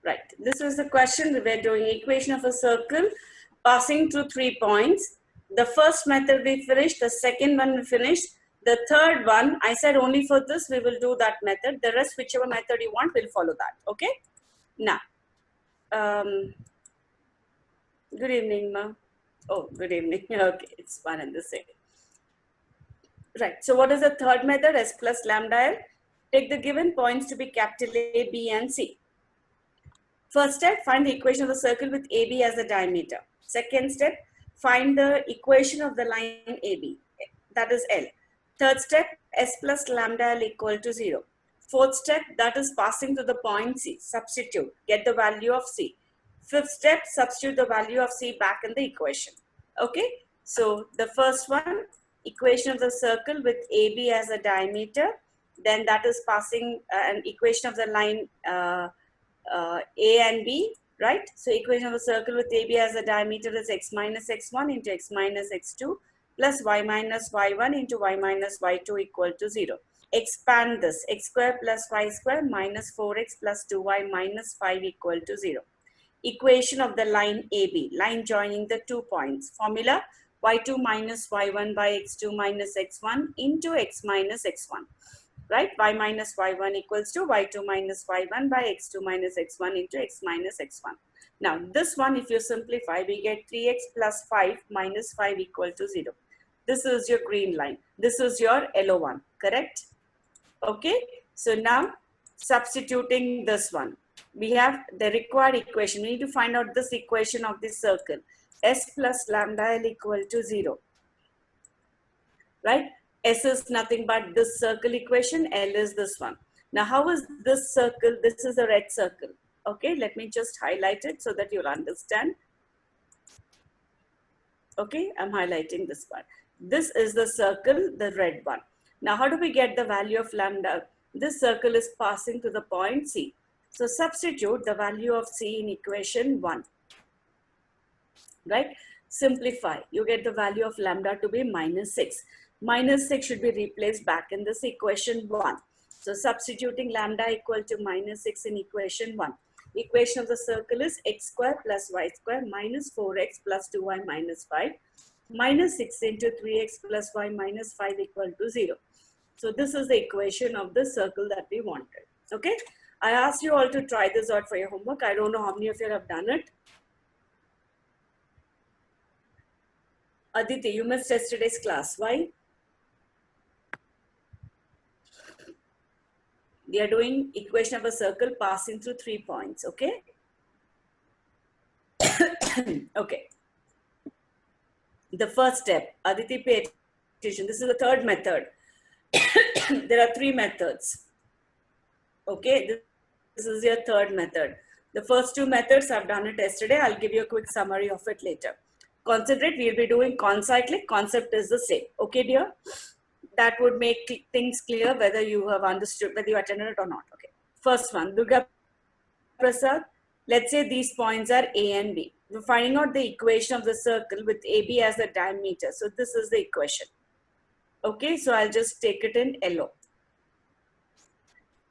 Right. This was the question. We're doing equation of a circle passing through 3 points. The first method we finished. The second one we finished. The third one, I said only for this we will do that method. The rest, whichever method you want, we'll follow that. Okay. Now, good evening, ma. Oh, good evening. Okay, it's one and the same. Right. So what is the third method? S plus lambda L. Take the given points to be capital A, B, and C. First step, find the equation of the circle with AB as the diameter. Second step, find the equation of the line AB, that is L. Third step, S plus lambda L equal to 0. Fourth step, that is passing to the point C. Substitute, get the value of C. Fifth step, substitute the value of C back in the equation. Okay, so the first one, equation of the circle with AB as a diameter, then that is passing an equation of the line A and B, right? So equation of a circle with AB as a diameter is x minus x1 into x minus x2 plus y minus y1 into y minus y2 equal to 0. Expand this, x square plus y square minus 4x plus 2y minus 5 equal to 0. Equation of the line AB, line joining the 2 points. Formula, y2 minus y1 by x2 minus x1 into x minus x1. Right, y minus y1 equals to y2 minus y1 by x2 minus x1 into x minus x1. Now this one, if you simplify, we get 3x plus 5 minus 5 equal to 0. This is your green line. This is your yellow one, correct? Okay, so now substituting this one, we have the required equation. We need to find out this equation of this circle. S plus lambda L equal to 0, right? S is nothing but this circle equation, L is this one. Now, how is this circle? This is a red circle. Okay, let me just highlight it so that you'll understand. Okay, I'm highlighting this part. This is the circle, the red one. Now, how do we get the value of lambda? This circle is passing to the point C. So, substitute the value of C in equation 1. Right? Simplify. You get the value of lambda to be minus 6. Minus 6 should be replaced back in this equation 1. So substituting lambda equal to minus 6 in equation 1. Equation of the circle is x square plus y square minus 4x plus 2y minus 5. Minus 6 into 3x plus y minus 5 equal to 0. So this is the equation of the circle that we wanted. Okay. I asked you all to try this out for your homework. I don't know how many of you have done it. Aditi, you missed yesterday's class. Why? We are doing equation of a circle passing through 3 points, okay? Okay. The first step, Aditi, pay attention. This is the third method. There are 3 methods. Okay, this is your third method. The first 2 methods, I've done it yesterday. I'll give you a quick summary of it later. Concentrate, we'll be doing concyclic. Concept is the same. Okay, dear? That would make things clear whether you have understood, whether you attended it or not. Okay. First one, Durga Prasad. Let's say these points are A and B. We're finding out the equation of the circle with AB as the diameter. So this is the equation. Okay, so I'll just take it in yellow.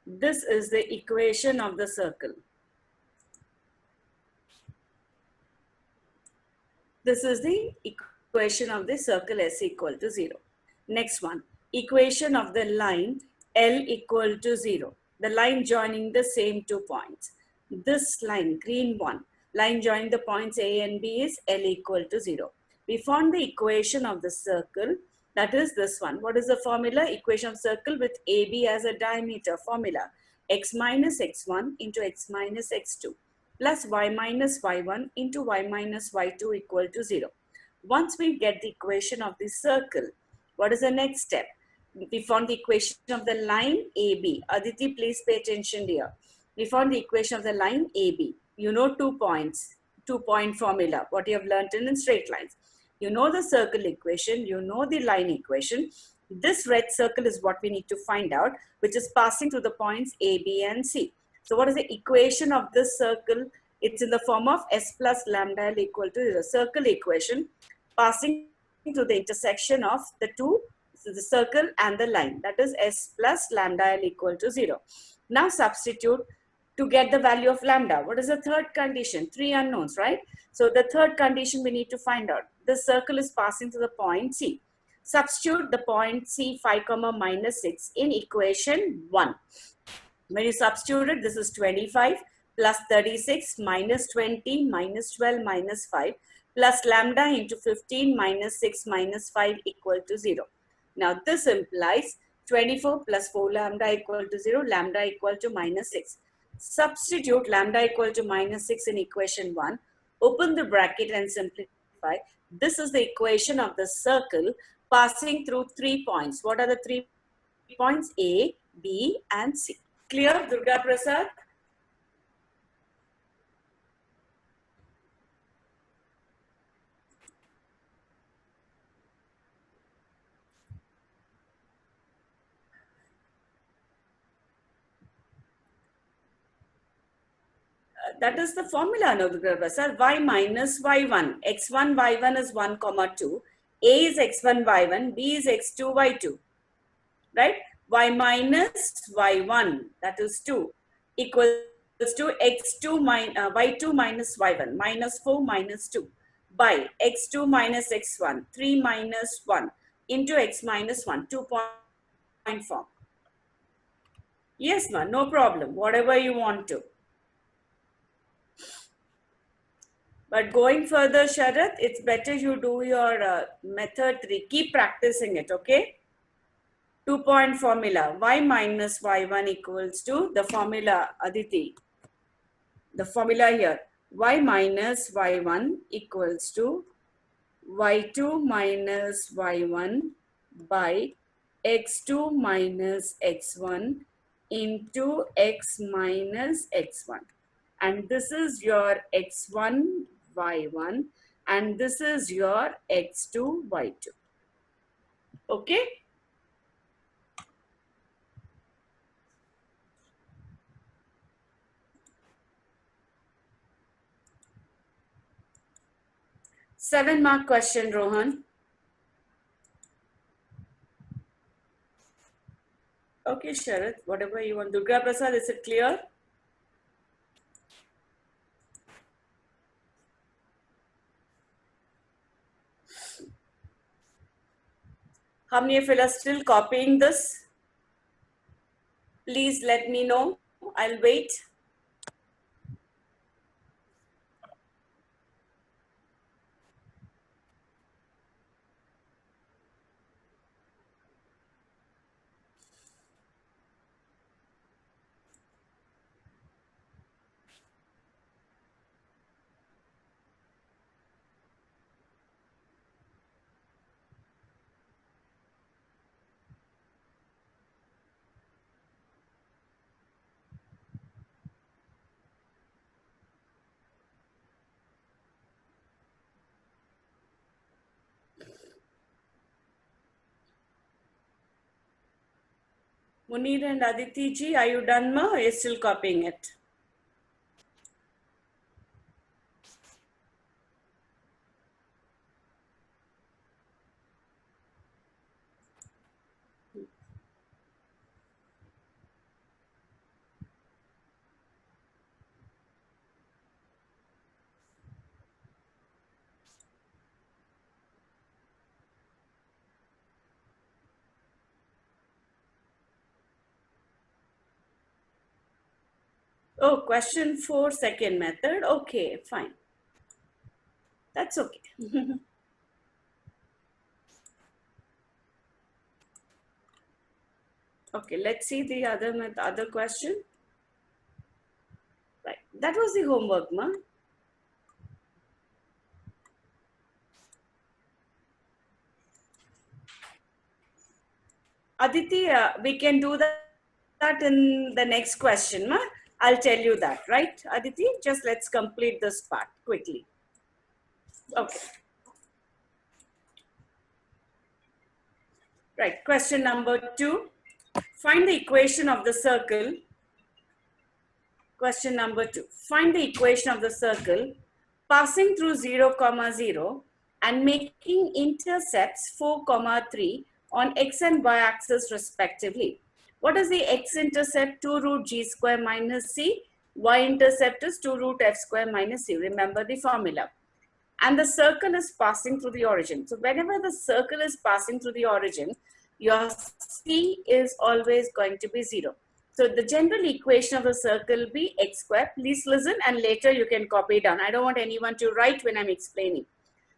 This is the equation of the circle. This is the equation of the circle S equal to 0. Next one, equation of the line L equal to 0. The line joining the same 2 points. This line, green one, line joining the points A and B is L equal to 0. We found the equation of the circle, that is this one. What is the formula? Equation of circle with AB as a diameter. Formula, x minus x1 into x minus x2 plus y minus y1 into y minus y2 equal to 0. Once we get the equation of the circle, what is the next step? We found the equation of the line AB. Aditi, please pay attention here. We found the equation of the line AB. You know 2 points, 2-point formula, what you have learned in straight lines. You know the circle equation, you know the line equation. This red circle is what we need to find out, which is passing through the points A, B, and C. So what is the equation of this circle? It's in the form of S plus lambda L equal to the circle equation passing to the intersection of the two, so the circle and the line, that is S plus lambda L equal to 0. Now substitute to get the value of lambda. What is the third condition? 3 unknowns, right? So the third condition we need to find out. The circle is passing through the point C. Substitute the point C 5 comma minus 6 in equation 1. When you substitute it, this is 25 plus 36 minus 20 minus 12 minus 5 plus lambda into 15 minus 6 minus 5 equal to 0. Now this implies 24 plus 4 lambda equal to 0, lambda equal to minus 6. Substitute lambda equal to minus 6 in equation 1. Open the bracket and simplify. This is the equation of the circle passing through 3 points. What are the 3 points? A, B and C. Clear, Durga Prasad? That is the formula, no, Durga Prasad. Y minus Y1. X1, Y1 is 1, comma 2. A is X1, Y1. B is X2, Y2. Right? Y minus Y1, that is 2, equals to X2 Y2 minus Y1, minus 4 minus 2, by X2 minus X1, 3 minus 1, into X minus 1, 2-point form. Yes, ma, no problem, whatever you want to. But going further, Sharath, it's better you do your method 3. Keep practicing it, okay? 2-point formula. Y minus Y1 equals to the formula, Aditi. The formula here. Y minus Y1 equals to Y2 minus Y1 by X2 minus X1 into X minus X1. And this is your X1 Y1 and this is your X2 Y2. Okay? Seven-mark question, Rohan. Okay, Sharath, whatever you want. Durga Prasad, is it clear? How many of you are still copying this? Please let me know. I'll wait. Munir and Aditi ji, are you done, ma? Or are you still copying it? Oh, question 4, second method. Okay, fine. That's okay. Okay, let's see the other question. Right, that was the homework, ma. Aditi, we can do that in the next question, ma. I'll tell you that, right, Aditi? Just let's complete this part quickly. Okay. Right, question number 2. Find the equation of the circle. Question number 2. Find the equation of the circle passing through 0, 0 and making intercepts 4, 3 on x and y axis respectively. What is the x-intercept? 2 root g square minus c. Y-intercept is 2 root f square minus c. Remember the formula. And the circle is passing through the origin. So whenever the circle is passing through the origin, your c is always going to be 0. So the general equation of the circle will be x square. Please listen and later you can copy it down. I don't want anyone to write when I'm explaining.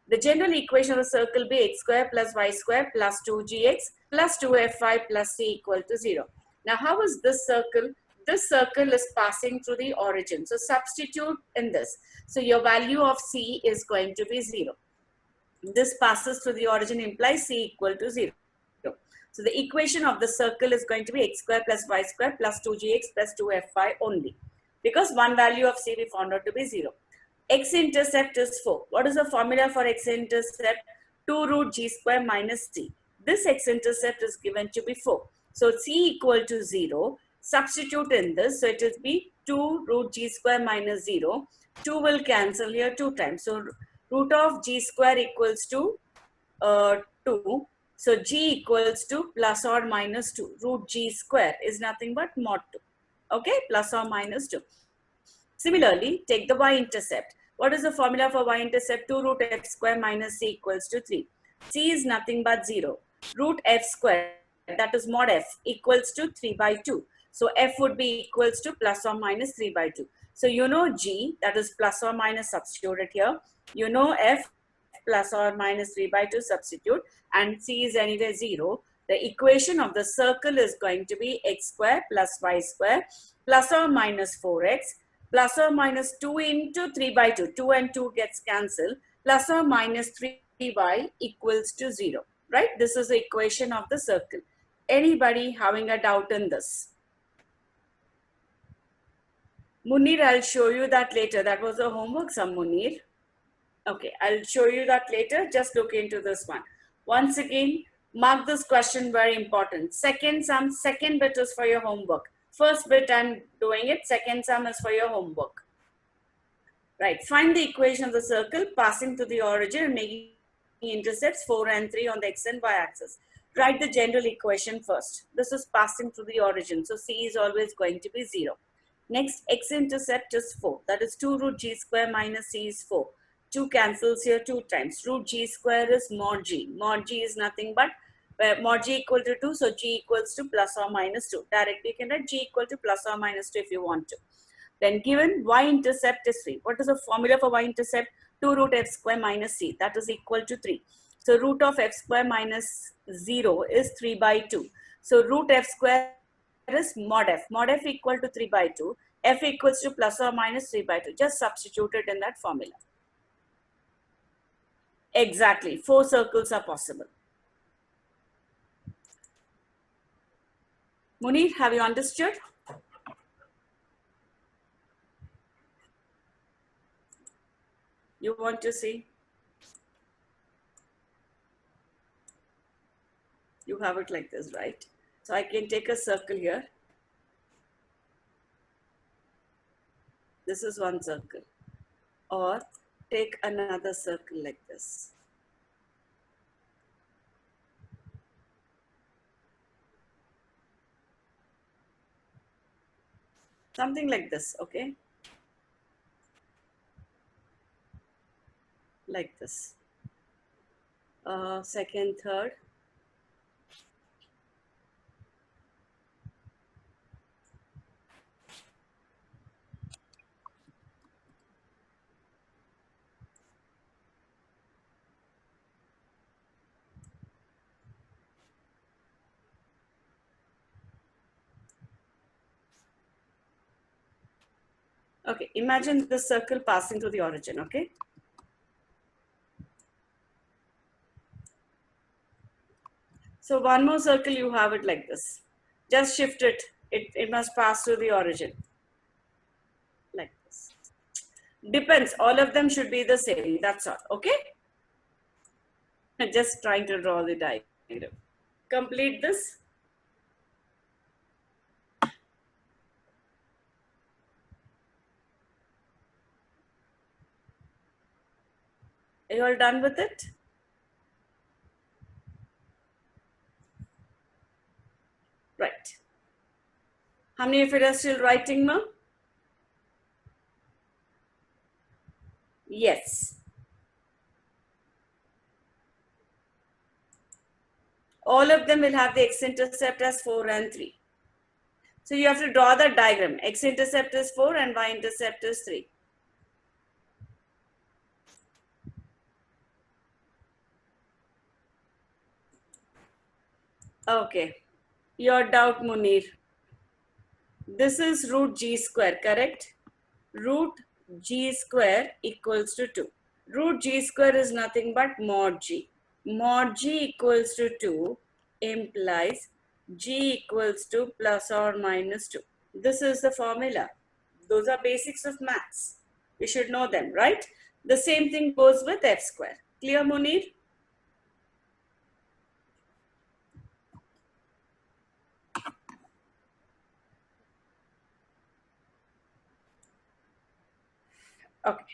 The general equation of the circle will be x square plus y square plus 2gx plus 2f5 plus c equal to 0. Now how is this circle? This circle is passing through the origin. So substitute in this. So your value of c is going to be 0. This passes through the origin implies c equal to 0. So the equation of the circle is going to be x square plus y square plus 2gx plus 2f5 only. Because one value of c we found out to be 0. X-intercept is 4. What is the formula for x-intercept? 2 root g square minus c. This x-intercept is given to be 4. So c equal to 0. Substitute in this. So it will be 2 root g square minus 0. 2 will cancel here 2 times. So root of g square equals to 2. So g equals to plus or minus 2. Root g square is nothing but mod 2. Okay, plus or minus 2. Similarly, take the y-intercept. What is the formula for y-intercept? 2 root f square minus c equals to 3. C is nothing but 0. Root f square, that is mod f, equals to 3 by 2. So f would be equals to plus or minus 3 by 2. So you know g, that is plus or minus, substitute it here. You know f, plus or minus 3 by 2, substitute. And c is anyway 0. The equation of the circle is going to be x square plus y square plus or minus 4x plus or minus 2 into 3 by 2. 2 and 2 gets cancelled. Plus or minus 3y equals to 0. Right? This is the equation of the circle. Anybody having a doubt in this? Munir, I'll show you that later. That was a homework, some Munir. Okay, I'll show you that later. Just look into this one. Once again, mark this question very important. Second sum, second bit is for your homework. First bit I'm doing it, second sum is for your homework. Right, find the equation of the circle passing to the origin and making intercepts 4 and 3 on the x and y axis. Write the general equation first. This is passing through the origin, so c is always going to be 0. Next, x-intercept is 4. That is 2 root g square minus c is 4. 2 cancels here 2 times. Root g square is mod g. Mod g is nothing but mod g equal to 2. So g equals to plus or minus 2. Directly you can write g equal to plus or minus 2 if you want to. Then given y-intercept is 3. What is the formula for y-intercept? 2 root f square minus c. That is equal to 3. So root of f square minus 0 is 3 by 2. So root f square is mod f. Mod f equal to 3 by 2. F equals to plus or minus 3 by 2. Just substitute it in that formula. Exactly. 4 circles are possible. Munir, have you understood? You want to see? You have it like this, right? So I can take a circle here. This is one circle. Or take another circle like this. Something like this, okay? Like this. Second, third. Okay, imagine this circle passing through the origin, okay? So one more circle, you have it like this. Just shift it. It must pass through the origin. Like this. Depends. All of them should be the same. That's all. Okay? Just trying to draw the diagram. Complete this. Are you all done with it? Right. How many of you are still writing, ma'am? Yes. All of them will have the x-intercept as 4 and 3. So you have to draw the diagram. X-intercept is 4 and y-intercept is 3. Okay. Your doubt, Munir. This is root g square, correct? Root g square equals to 2. Root g square is nothing but mod g. Mod g equals to 2 implies g equals to plus or minus 2. This is the formula. Those are basics of maths. We should know them, right? The same thing goes with f square. Clear, Munir? Okay.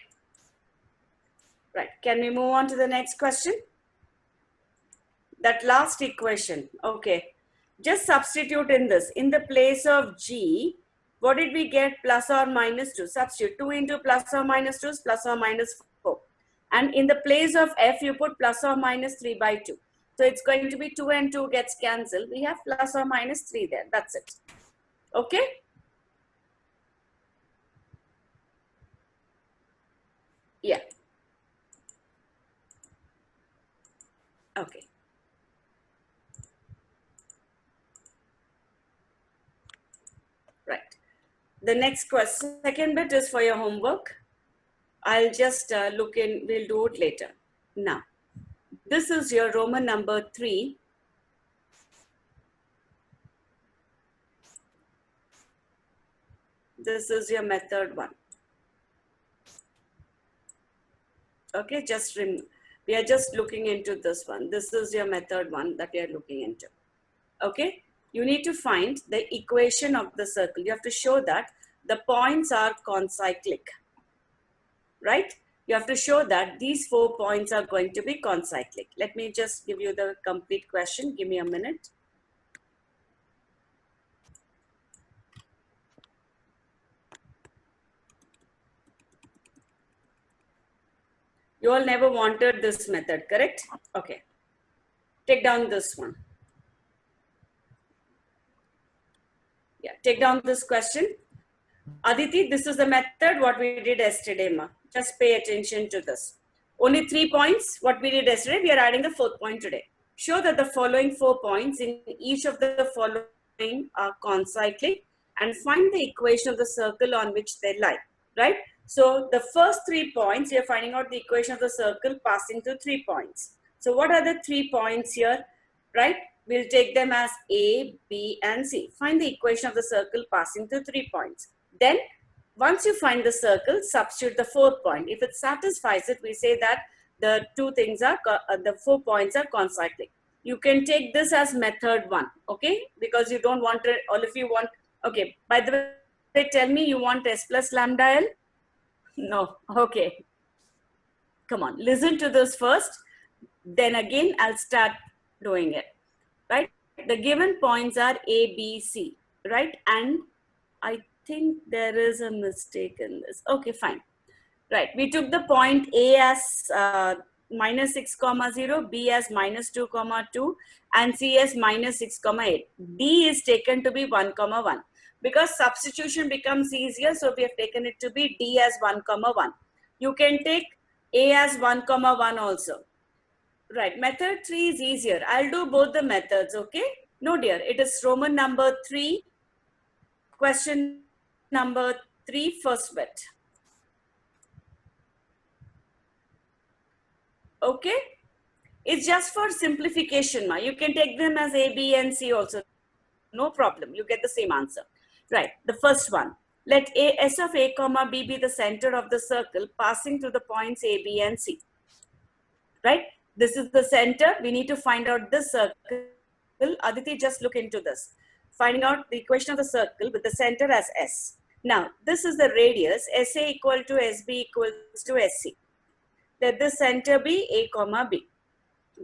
Right. Can we move on to the next question? That last equation. Okay. Just substitute in this. In the place of g, what did we get? Plus or minus 2. Substitute 2 into plus or minus 2 is plus or minus 4. And in the place of f, you put plus or minus 3 by 2. So it's going to be 2 and 2 gets cancelled. We have plus or minus 3 there. That's it. Okay. Yeah. Okay. Right. The next question, second bit is for your homework. I'll just look in, we'll do it later. Now, this is your Roman number 3. This is your method 1. Okay, we are just looking into this one. This is your method 1 that we are looking into. Okay, you need to find the equation of the circle. You have to show that the points are concyclic, right? You have to show that these 4 points are going to be concyclic. Let me just give you the complete question. Give me a minute. You all never wanted this method, correct? Okay. Take down this one. Yeah, take down this question. Aditi, this is the method what we did yesterday, ma. Just pay attention to this. Only 3 points. What we did yesterday, we are adding the 4th point today. Show that the following 4 points in each of the following are concyclic and find the equation of the circle on which they lie, right? So the first 3 points, you're finding out the equation of the circle passing through 3 points. So what are the 3 points here, right? We'll take them as A, B, and C. Find the equation of the circle passing through 3 points. Then, once you find the circle, substitute the 4th point. If it satisfies it, we say that the 4 points are concyclic. You can take this as method 1, okay? Because you don't want it, or if you want, okay. By the way, tell me you want S plus lambda L? No, okay. Come on, listen to this first. Then again, I'll start doing it, right? The given points are A, B, C, right? And I think there is a mistake in this. Okay, fine. Right, we took the point A as minus 6, 0, B as minus 2, 2, and C as minus 6, 8. D is taken to be 1, 1. Because substitution becomes easier, so we have taken it to be D as 1, 1. You can take A as 1, 1 also. Right, method 3 is easier. I'll do both the methods, okay? No, dear, it is Roman number 3, question number 3, first bit. Okay, it's just for simplification, ma. You can take them as A, B, and C also. No problem. You get the same answer. Right. The first one. Let S of A, comma B be the center of the circle passing through the points A, B, and C. Right. This is the center. We need to find out this circle. Aditi, just look into this. Finding out the equation of the circle with the center as S. Now, this is the radius. SA equal to SB equals to SC. Let the center be A, comma B,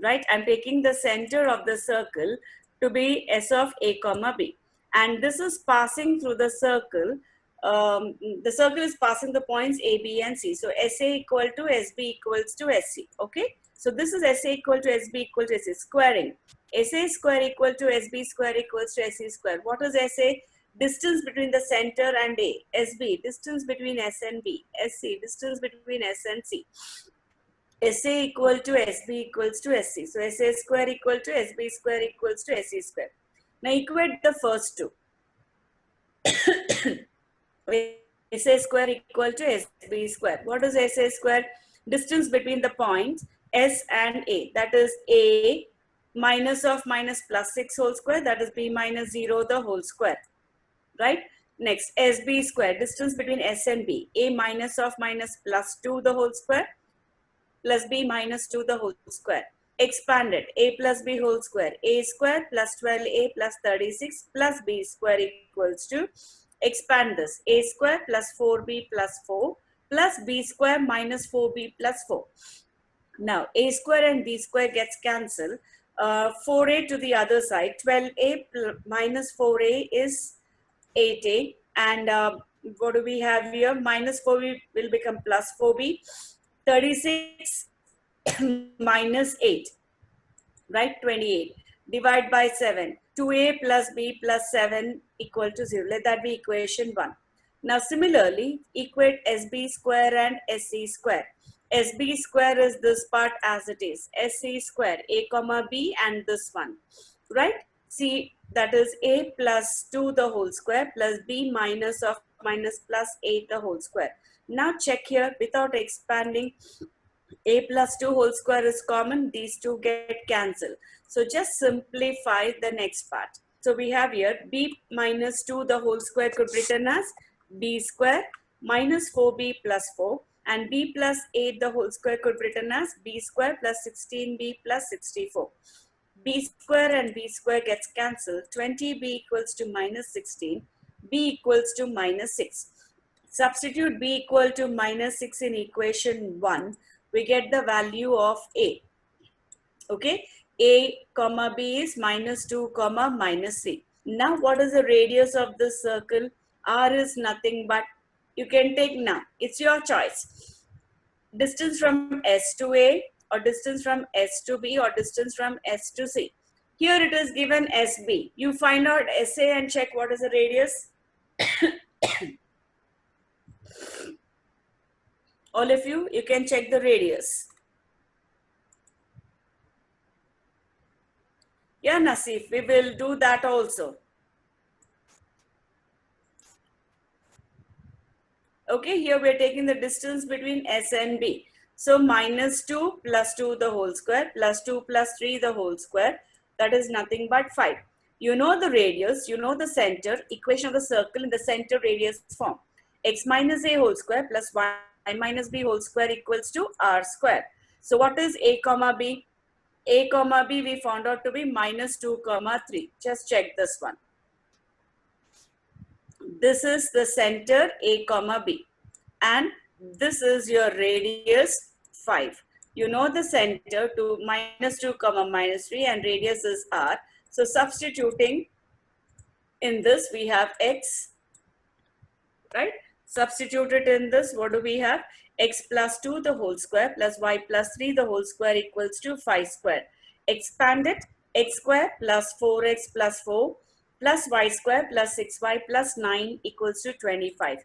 right? I'm taking the center of the circle to be S of A, comma B. And this is passing through the circle the circle is passing the points A, B, and C. So SA equal to SB equals to SC. Okay. So this is SA equal to SB equal to SC. Squaring. SA square equal to SB square equals to SC square. What is SA? Distance between the center and A. SB, distance between S and B. SC, distance between S and C. SA equal to SB equals to SC. So SA square equal to SB square equals to SC square. Now equate the first two. SA square equal to SB square. What is SA square? Distance between the points S and A. That is A minus of minus plus 6 whole square. That is B minus 0 the whole square. Right? Next, SB square. Distance between S and B. A minus of minus plus 2 the whole square plus B minus 2 the whole square. Expanded. A plus B whole square. A square plus 12A plus 36 plus B square equals to, expand this, A square plus 4B plus 4 plus B square minus 4B plus 4. Now, A square and B square gets cancelled. 4A to the other side. 12A minus 4A is 8A. And what do we have here? Minus 4B will become plus 4B. 36 minus 8, right? 28. Divide by 7. 2A plus B plus 7 equal to 0. Let that be equation 1. Now, similarly, equate SB square and SC square. SB square is this part as it is. SC square, A comma B, and this one, right? See, that is A plus 2 the whole square plus B minus of minus plus 8 the whole square. Now check here without expanding. A plus 2 whole square is common. These two get cancelled. So just simplify the next part. So we have here B minus 2 the whole square could be written as B square minus 4B plus 4. And B plus 8 the whole square could be written as B square plus 16B plus 64. B square and B square gets cancelled. 20B equals to minus 16. B equals to minus 6. Substitute B equal to minus 6 in equation 1. We get the value of A. Okay. A comma B is minus 2 comma minus 3. Now what is the radius of this circle? R is nothing but, you can take now. It's your choice. Distance from S to A, or distance from S to B, or distance from S to C. Here it is given SB. You find out SA and check what is the radius. All of you, you can check the radius. Yeah, Nasif, we will do that also. Okay, here we are taking the distance between S and B. So minus 2 plus 2 the whole square plus 2 plus 3 the whole square. That is nothing but 5. You know the radius, you know the center, equation of the circle in the center radius form. X minus A whole square plus Y minus B whole square equals to R square. So what is A comma B? A comma B we found out to be minus 2 comma 3. Just check this one. This is the center A comma B. And this is your radius 5. You know the center to minus 2 comma minus 3 and radius is R. So substituting in this we have X, right? Substitute it in this, what do we have? X plus 2 the whole square plus Y plus 3 the whole square equals to 5 square. Expand it, X square plus 4X plus 4 plus Y square plus 6Y plus 9 equals to 25.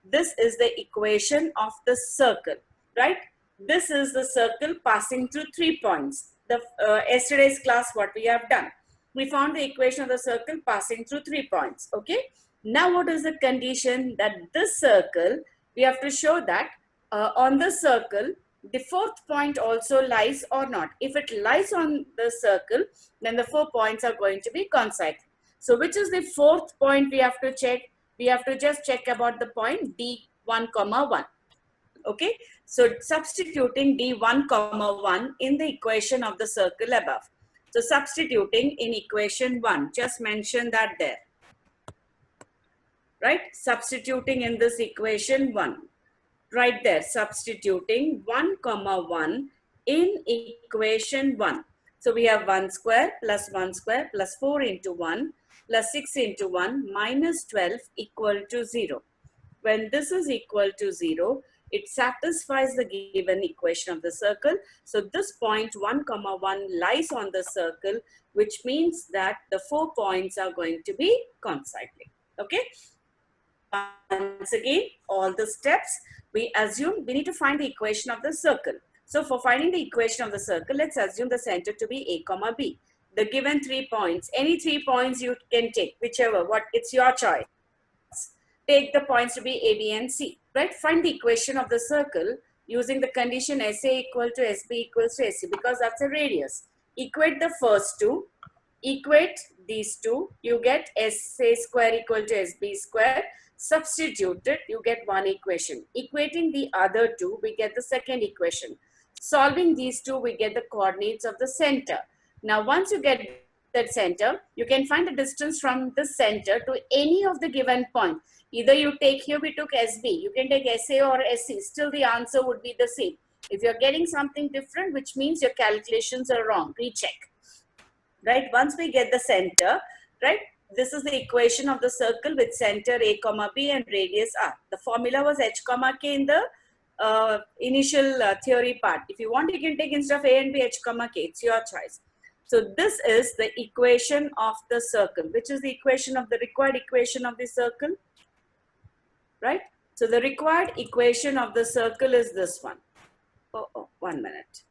This is the equation of the circle, right? This is the circle passing through 3 points. The yesterday's class, what we have done. We found the equation of the circle passing through 3 points, okay? Now what is the condition? That this circle, we have to show that on the circle, the fourth point also lies or not. If it lies on the circle, then the 4 points are going to be concentric. So which is the fourth point we have to check? We have to just check about the point D1, 1. Okay. So substituting D1, 1 in the equation of the circle above. So substituting in equation 1, just mention that there. Right? Substituting in this equation 1. Right there. Substituting 1, 1 in equation 1. So we have 1 square plus 4 into 1 plus 6 into 1 minus 12 equal to 0. When this is equal to 0, it satisfies the given equation of the circle. So this point 1 comma 1 lies on the circle, which means that the 4 points are going to be concyclic. Okay. Once again, all the steps, we assume we need to find the equation of the circle. So for finding the equation of the circle, let's assume the center to be A comma B. The given 3 points, any 3 points you can take, whichever, it's your choice. Take the points to be A, B, and C, right? Find the equation of the circle using the condition SA equal to SB equals to SC, because that's a radius. Equate the first two, equate these two, you get SA square equal to SB square. Substitute it, you get one equation. Equating the other two, we get the second equation. Solving these two, we get the coordinates of the center. Now, once you get that center, you can find the distance from the center to any of the given point. Either you take, here we took SB, you can take SA or SC, still the answer would be the same. If you're getting something different, which means your calculations are wrong, recheck. Right, once we get the center, right, this is the equation of the circle with center A comma B and radius R. The formula was H comma K in the initial theory part. If you want, you can take instead of A and B H comma K, it's your choice. So this is the equation of the circle, which is the equation of the required equation of the circle, right? So the required equation of the circle is this one. Oh, 1 minute.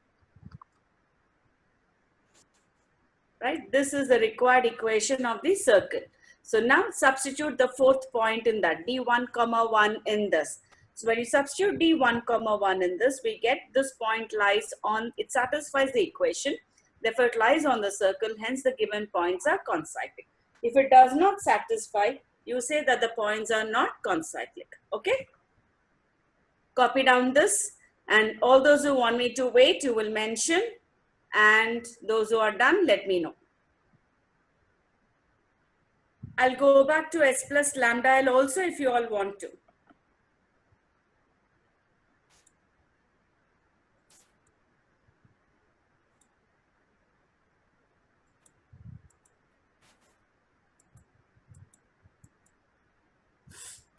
Right, this is the required equation of the circle. So now substitute the fourth point in that, D1 comma 1 in this. So when you substitute D1 comma 1 in this, we get this point lies on, it satisfies the equation. Therefore, it lies on the circle, hence the given points are concyclic. If it does not satisfy, you say that the points are not concyclic. Okay? Copy down this, and all those who want me to wait, you will mention, and those who are done, let me know. I'll go back to S plus lambda L also if you all want to.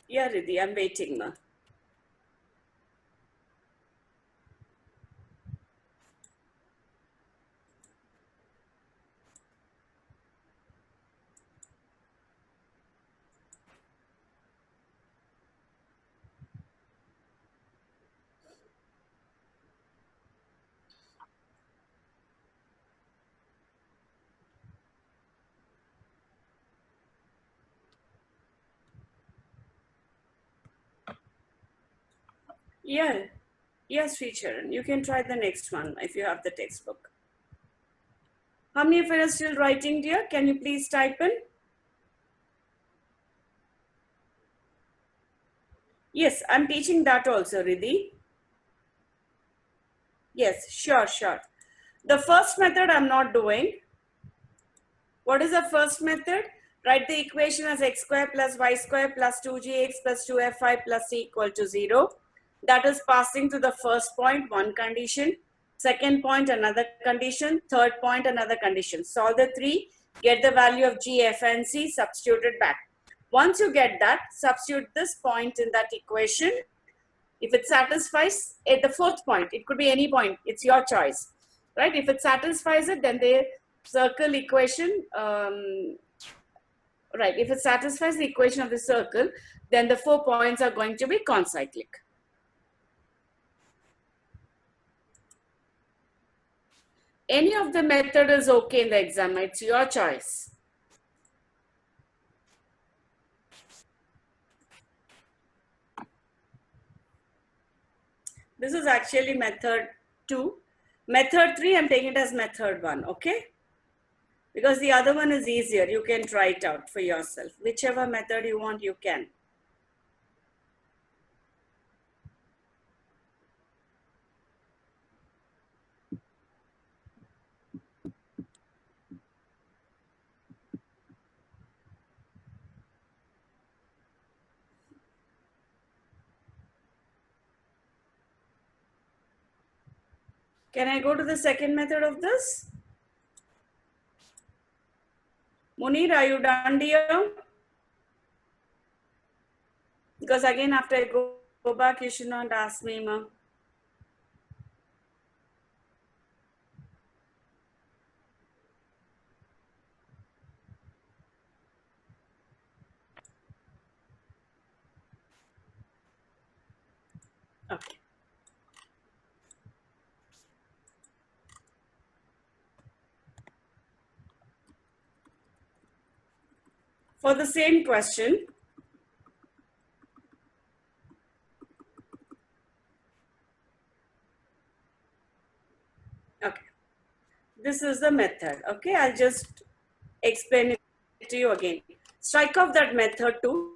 Yeah, Riddhi, I'm waiting, ma. Yeah, yes, feature. You can try the next one if you have the textbook. How many of you are still writing, dear? Can you please type in? Yes, I'm teaching that also, Riddhi. Yes, sure, sure. The first method I'm not doing. What is the first method? Write the equation as x square plus y square plus 2gx plus 2f5 plus c equal to 0. That is passing to the first point, one condition. Second point, another condition. Third point, another condition. Solve the three, get the value of g, f, and c, substitute it back. Once you get that, substitute this point in that equation. If it satisfies at the fourth point, it could be any point, it's your choice, right? If it satisfies it, then the circle equation, right, if it satisfies the equation of the circle, then the 4 points are going to be concyclic. Any of the method is okay in the exam, it's your choice. This is actually method 2. Method 3, I'm taking it as method 1, okay? Because the other one is easier. You can try it out for yourself. Whichever method you want, you can. Can I go to the second method of this? Munir, are you done, dear? Because again, after I go back, you should not ask me, ma. Okay. For the same question, okay, this is the method. Okay, I'll just explain it to you again. Strike off that method to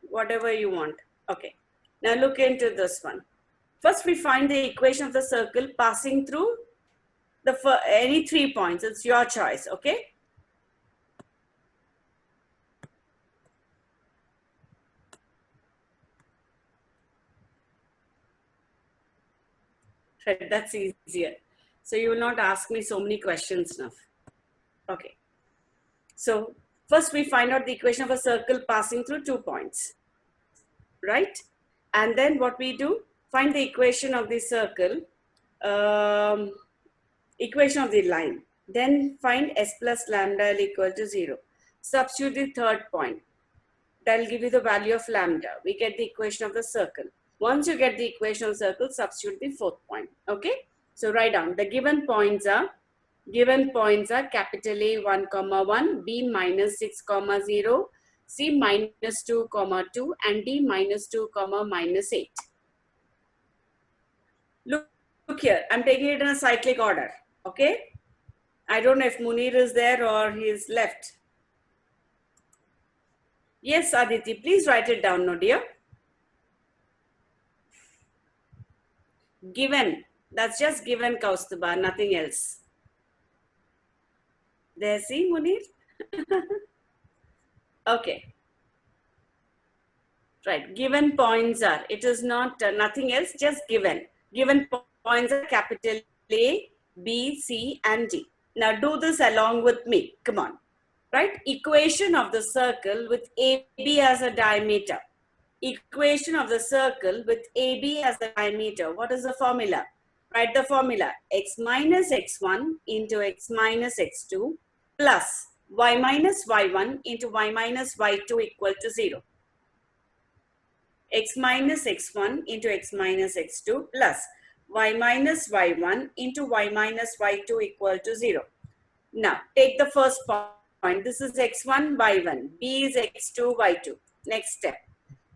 whatever you want. Okay, now look into this one. First, we find the equation of the circle passing through the any 3 points. It's your choice. Okay. Right, that's easier. So you will not ask me so many questions now. Okay. So first we find out the equation of a circle passing through 2 points, right? And then what we do, find the equation of the circle, equation of the line. Then find s plus lambda L equal to 0. Substitute the third point. That will give you the value of lambda. We get the equation of the circle. Once you get the equation of the circle, substitute the fourth point. Okay. So write down the given points are capital A 1, 1, B minus 6, 0, C minus 2, 2, and D minus 2, minus 8. Look here, I'm taking it in a cyclic order. Okay. I don't know if Munir is there or he's left. Yes, Aditi, please write it down, no dear. Given, that's just given, Kaustuba, nothing else. There, see, Munir? Okay. Right, given points are, it is not nothing else, just given. Given points are capital A, B, C, and D. Now do this along with me, come on. Right, equation of the circle with AB as a diameter. Equation of the circle with AB as the diameter. What is the formula? Write the formula. X minus x1 into x minus x2 plus y minus y1 into y minus y2 equal to 0. X minus x1 into x minus x2 plus y minus y1 into y minus y2 equal to 0. Now, take the first point. This is x1, y1. B is x2, y2. Next step.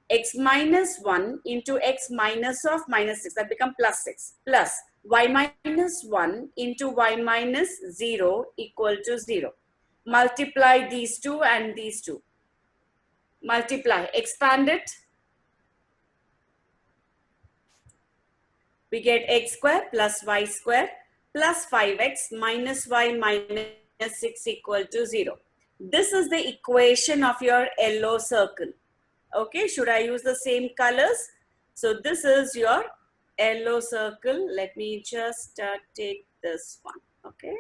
X minus 1 into x minus of minus 6. That becomes plus 6. Plus y minus 1 into y minus 0 equal to 0. Multiply these two and these two. Multiply. Expand it. We get x square plus y square plus 5x minus y minus 6 equal to 0. This is the equation of your yellow circle. Okay, should I use the same colors? So this is your yellow circle. Let me just take this one. Okay.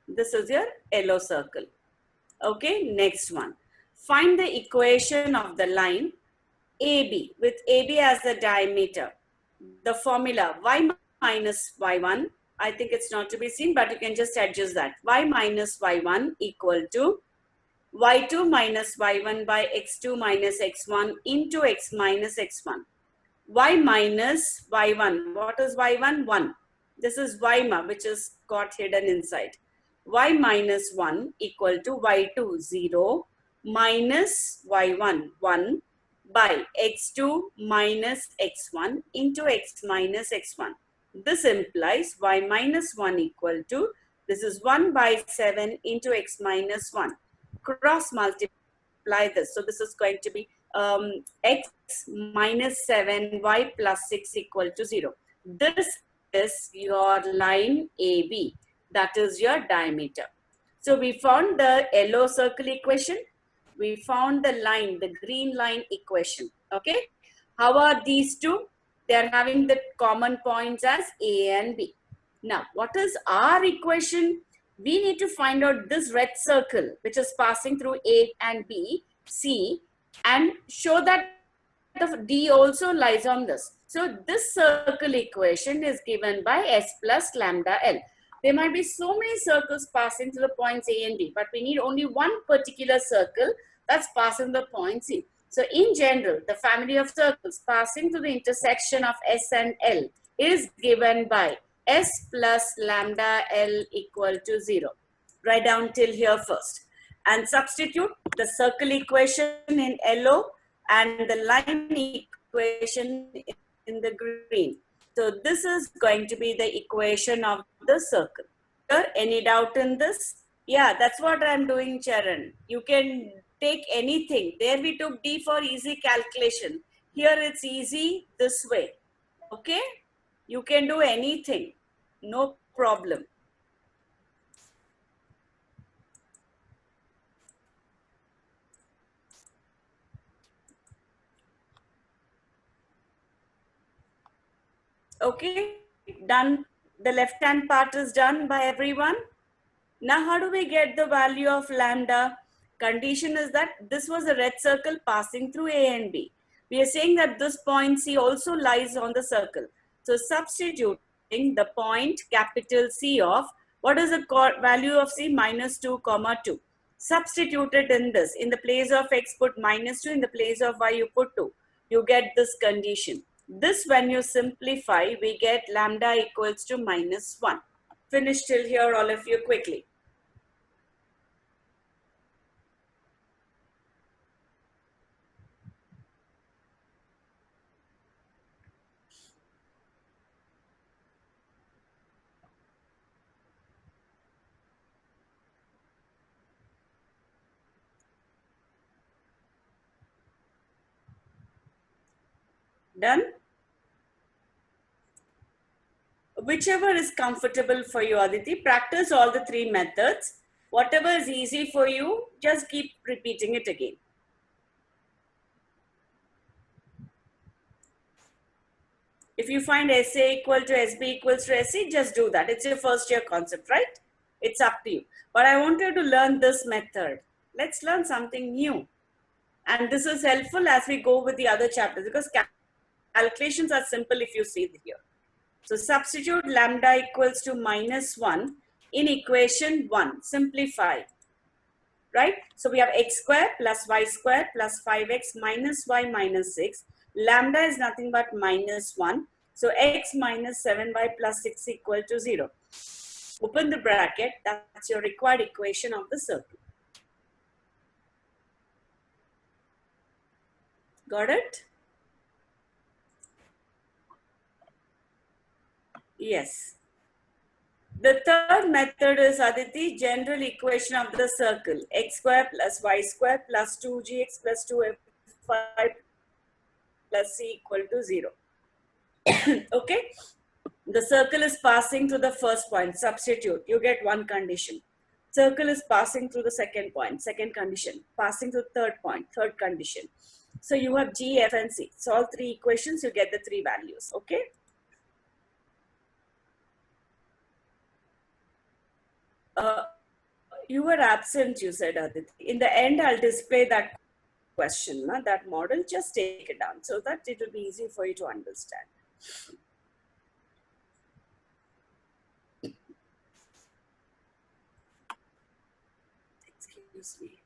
This is your yellow circle. Okay, next one. Find the equation of the line AB with AB as the diameter. The formula y minus y1, I think it's not to be seen, but you can just adjust that. Y minus y1 equal to y2 minus y1 by x2 minus x1 into x minus x1. Y minus y1. What is y1? 1. This is y which is got hidden inside. Y minus 1 equal to y2 0 minus y1 1 by x2 minus x1 into x minus x1. This implies y minus 1 equal to, this is 1 by 7 into x minus 1. Cross multiply this. So this is going to be x minus 7y plus 6 equal to 0. This is your line AB. That is your diameter. So we found the yellow circle equation. We found the line, the green line equation. Okay. How are these two? They are having the common points as A and B. Now, what is our equation? We need to find out this red circle, which is passing through A and B, C. and show that the D also lies on this. So this circle equation is given by S plus lambda L. There might be so many circles passing through the points A and B, but we need only one particular circle that's passing the point C. So in general, the family of circles passing through the intersection of S and L is given by S plus lambda L equal to 0. Write down till here first. And substitute the circle equation in yellow and the line equation in the green. So this is going to be the equation of the circle. Any doubt in this? Yeah, that's what I'm doing, Charan. You can take anything. There we took D for easy calculation. Here it's easy this way. Okay? You can do anything. No problem. Okay, done. The left hand part is done by everyone. Now, how do we get the value of lambda? Condition is that this was a red circle passing through A and B. We are saying that this point C also lies on the circle. So substituting the point capital C of, what is the value of C? Minus 2, 2. Substitute it in this. In the place of X, put minus 2. In the place of Y, you put 2. You get this condition. This, when you simplify, we get lambda equals to minus 1. Finish till here, all of you, quickly. Done? Whichever is comfortable for you, Aditi, practice all the three methods. Whatever is easy for you, just keep repeating it again. If you find SA equal to SB equals to SC, just do that. It's your first year concept, right? It's up to you. But I want you to learn this method. Let's learn something new. And this is helpful as we go with the other chapters, because calculations are simple if you see here. So substitute lambda equals to minus 1 in equation 1. Simplify. Right? So we have x square plus y square plus 5x minus y minus 6. Lambda is nothing but minus 1. So x minus 7y plus 6 equal to 0. Open the bracket. That's your required equation of the circle. Got it? Yes. The third method is, Aditi, general equation of the circle. X square plus y square plus 2gx plus 2f5 plus c equal to 0. Okay. The circle is passing through the first point. Substitute. You get one condition. Circle is passing through the second point. Second condition. Passing through third point. Third condition. So you have G, F, and C. So all three equations, you get the three values. Okay. You were absent, you said, Aditi. In the end, I'll display that question, that model. Just take it down so that it will be easy for you to understand. Excuse me.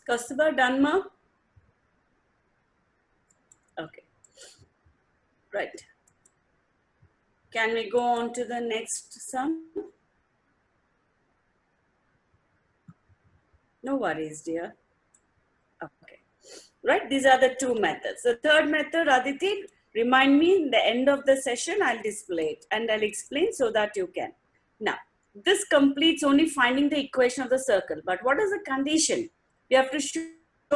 Kaustubha, done, ma? Okay. Right. Can we go on to the next sum? No worries, dear. Okay. Right, these are the two methods. The third method, Aditi, remind me in the end of the session, I'll display it and I'll explain so that you can. Now, this completes only finding the equation of the circle. But what is the condition? We have to show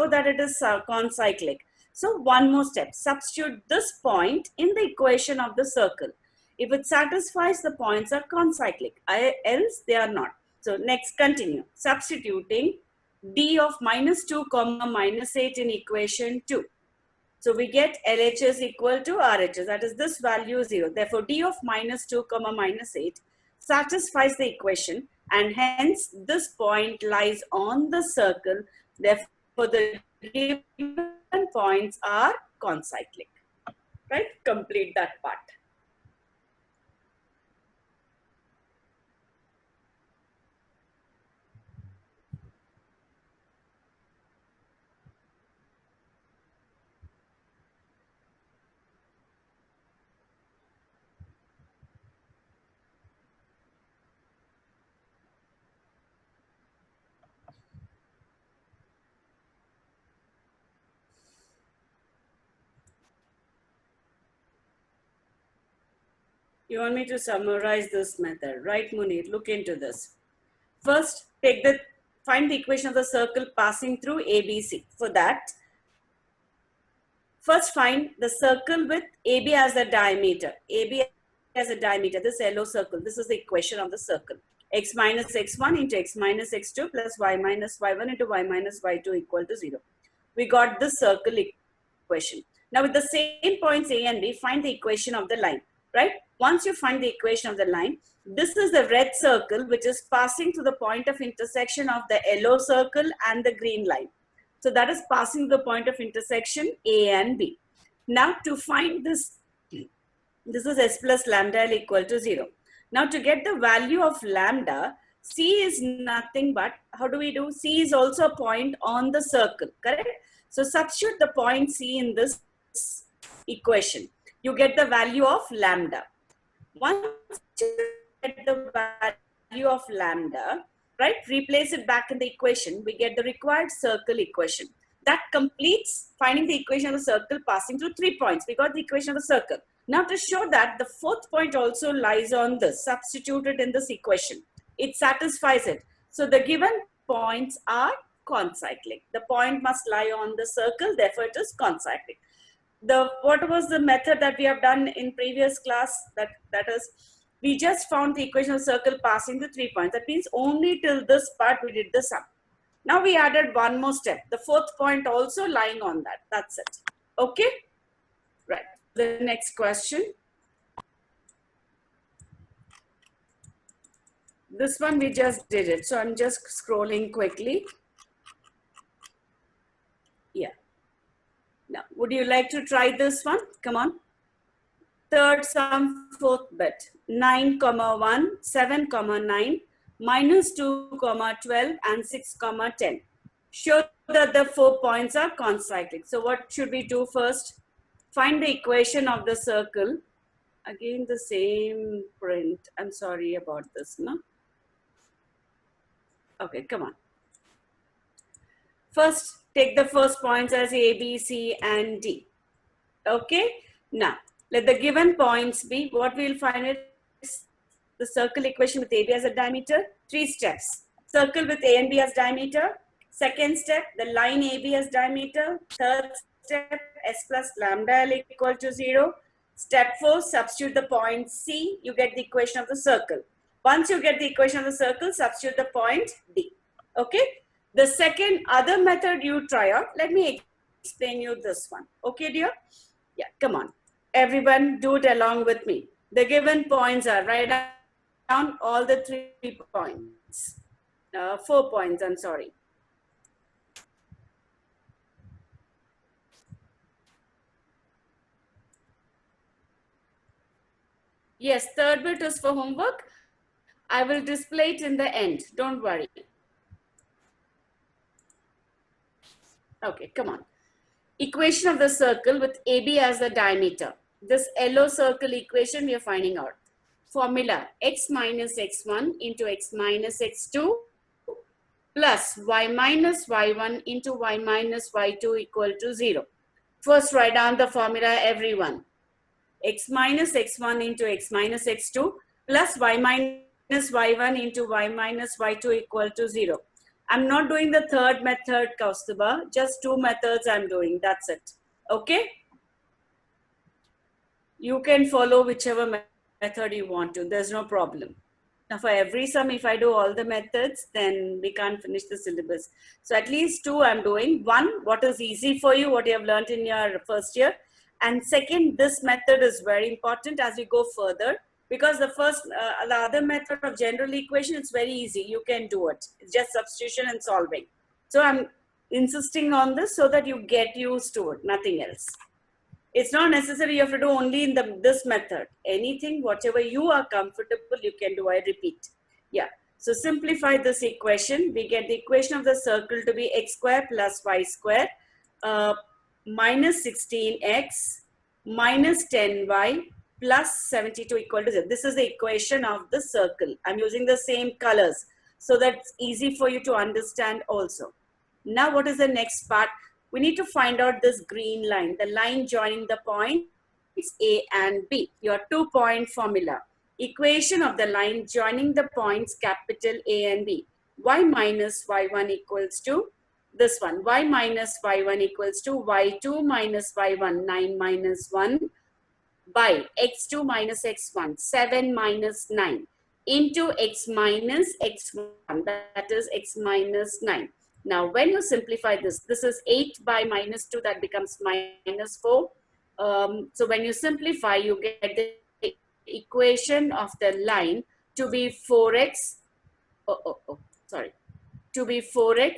that it is concyclic. So one more step, substitute this point in the equation of the circle. If it satisfies, the points are concyclic, else they are not. So next, continue. Substituting d of -2, -8 in equation 2. So we get LHS equal to RHS, that is this value 0. Therefore, d of -2, -8 satisfies the equation, and hence this point lies on the circle. Therefore, the given points are concyclic. Right? Complete that part. You want me to summarize this method, right, Munir? Look into this. First, find the equation of the circle passing through ABC. For that, first find the circle with AB as the diameter. AB as a diameter, this yellow circle. This is the equation of the circle. X minus x1 into x minus x2 plus y minus y1 into y minus y2 equal to 0. We got this circle equation. Now with the same points A and B, find the equation of the line, right? Once you find the equation of the line, this is the red circle which is passing to the point of intersection of the yellow circle and the green line. So that is passing the point of intersection A and B. Now to find this, this is S plus lambda L equal to 0. Now to get the value of lambda, C is nothing but, how do we do? C is also a point on the circle, correct? So substitute the point C in this equation. You get the value of lambda. Once you get the value of lambda, right, replace it back in the equation, we get the required circle equation. That completes finding the equation of the circle passing through 3 points. We got the equation of the circle. Now to show that the fourth point also lies on this, substituted in this equation. It satisfies it. So the given points are concyclic. The point must lie on the circle, therefore it is concyclic. What was the method that we have done in previous class? That is, we just found the equation of circle passing the 3 points. That means only till this part we did the sum. Now we added one more step. The fourth point also lying on that. That's it. Okay? Right. The next question. This one we just did it. So I'm just scrolling quickly. Yeah. Now, would you like to try this one? Come on. Third sum, fourth bit. 9, 1, 7, 9, minus 2, 12, and 6, 10. Show that the 4 points are concyclic. So what should we do first? Find the equation of the circle. Again, the same print. I'm sorry about this, no? Okay, come on. First, take the first points as A, B, C, and D. Okay? Now, let the given points be, what we'll find is the circle equation with AB as a diameter. 3 steps. Circle with A and B as diameter. Second step, the line AB as diameter. Third step, S plus lambda L equal to 0. Step 4, substitute the point C. You get the equation of the circle. Once you get the equation of the circle, substitute the point D. Okay? The second other method you try out, let me explain you this one. Okay, dear? Yeah, come on. Everyone do it along with me. The given points are, write down all the 3 points. 4 points, I'm sorry. Yes, third bit is for homework. I will display it in the end. Don't worry. Okay, come on. Equation of the circle with AB as the diameter. This yellow circle equation we are finding out. Formula x minus x1 into x minus x2 plus y minus y1 into y minus y2 equal to 0. First write down the formula, everyone. X minus x1 into x minus x2 plus y minus y1 into y minus y2 equal to 0. I'm not doing the third method, Kaustuba. Just 2 methods I'm doing. That's it. Okay? You can follow whichever method you want to. There's no problem. Now for every sum, if I do all the methods, then we can't finish the syllabus. So at least 2 I'm doing. 1, what is easy for you, what you have learned in your first year. And second, this method is very important as we go further, because the other method of general equation, it's very easy. You can do it. It's just substitution and solving. So I'm insisting on this so that you get used to it, nothing else. It's not necessary you have to do only in this method. Anything, whatever you are comfortable, you can do. I repeat. Yeah. So simplify this equation. We get the equation of the circle to be x square plus y square minus 16x minus 10y plus 72 equal to 0. This is the equation of the circle. I'm using the same colors so that's easy for you to understand also. Now what is the next part? We need to find out this green line, the line joining the points A and B, your 2-point formula. Equation of the line joining the points capital A and B. Y minus y1 equals to this one. Y minus y1 equals to y2 minus y1, 9 minus 1 by x2 minus x1, 7 minus 9 into x minus x1, that is x minus 9. Now, when you simplify this, this is 8 by minus 2, that becomes minus 4. So when you simplify, you get the equation of the line to be 4x, to be 4x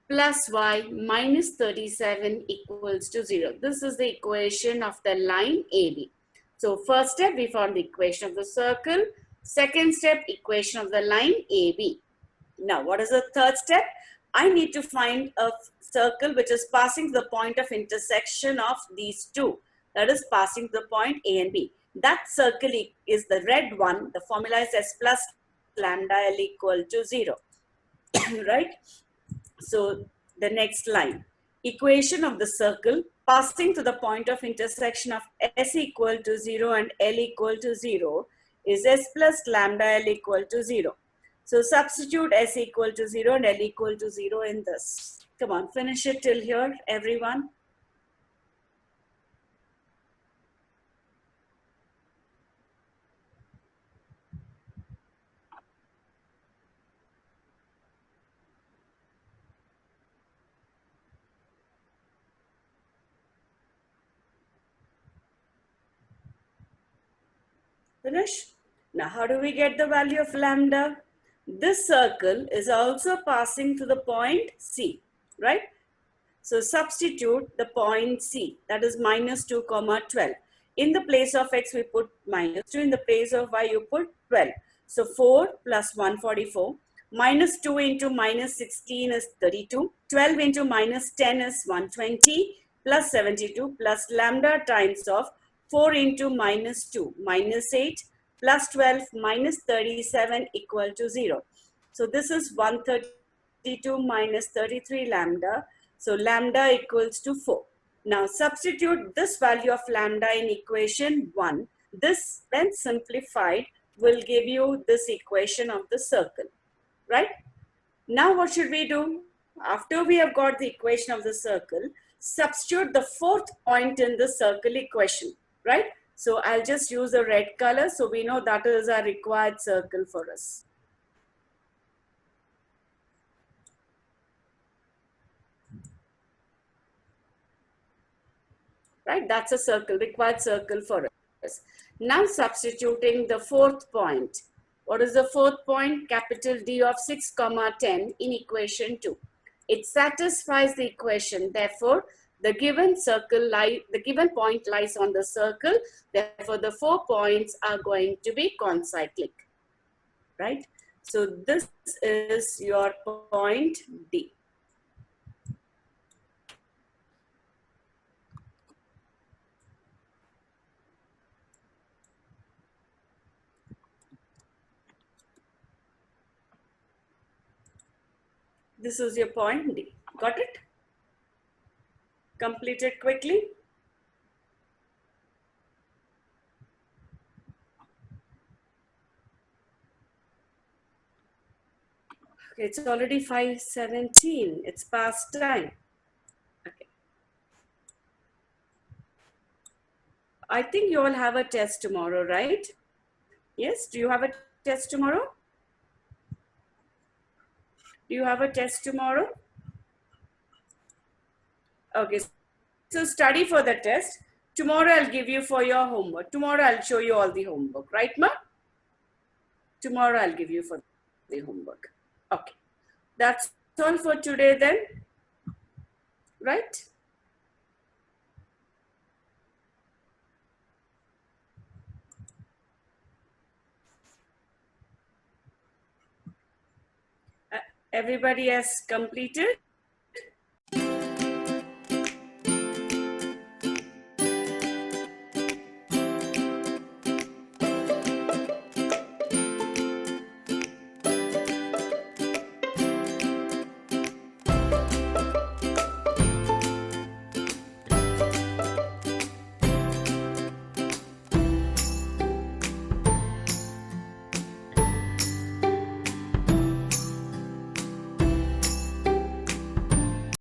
plus y minus 37 equals to 0. This is the equation of the line AB. So first step, we found the equation of the circle. Second step, equation of the line AB. Now, what is the third step? I need to find a circle which is passing the point of intersection of these two. That is passing the point A and B. That circle is the red one. The formula is S plus lambda L equal to 0. Right? So the next line. Equation of the circle passing to the point of intersection of S equal to 0 and L equal to 0 is S plus lambda L equal to 0. So substitute S equal to 0 and L equal to 0 in this. Come on, finish it till here, everyone. Finish? Now, how do we get the value of lambda? This circle is also passing to the point C, right? So substitute the point C, that is minus 2 comma 12. In the place of x, we put minus 2. In the place of y, you put 12. So 4 plus 144. Minus 2 into minus 16 is 32. 12 into minus 10 is 120 plus 72 plus lambda times of 4 into minus 2, minus 8 plus 12 minus 37 equal to 0. So this is 132 minus 33 lambda. So lambda equals to 4. Now substitute this value of lambda in equation 1. This, when simplified, will give you this equation of the circle, right? Now what should we do? After we have got the equation of the circle, substitute the fourth point in the circle equation, right? So I'll just use the red color so we know that is our required circle for us. Right, that's a circle, required circle for us. Now substituting the fourth point. What is the fourth point? Capital D of 6 comma 10 in equation 2. It satisfies the equation. Therefore, the given point lies on the circle. Therefore, the 4 points are going to be concyclic. Right? So this is your point D. This is your point D. Got it? Complete it quickly. Okay, it's already 5:17. It's past time. Okay. I think you all have a test tomorrow, right? Yes, do you have a test tomorrow? Do you have a test tomorrow? Okay, so study for the test. Tomorrow I'll give you for your homework. Tomorrow I'll show you all the homework, right, ma? Tomorrow I'll give you for the homework. Okay, that's all for today then, right? Everybody has completed?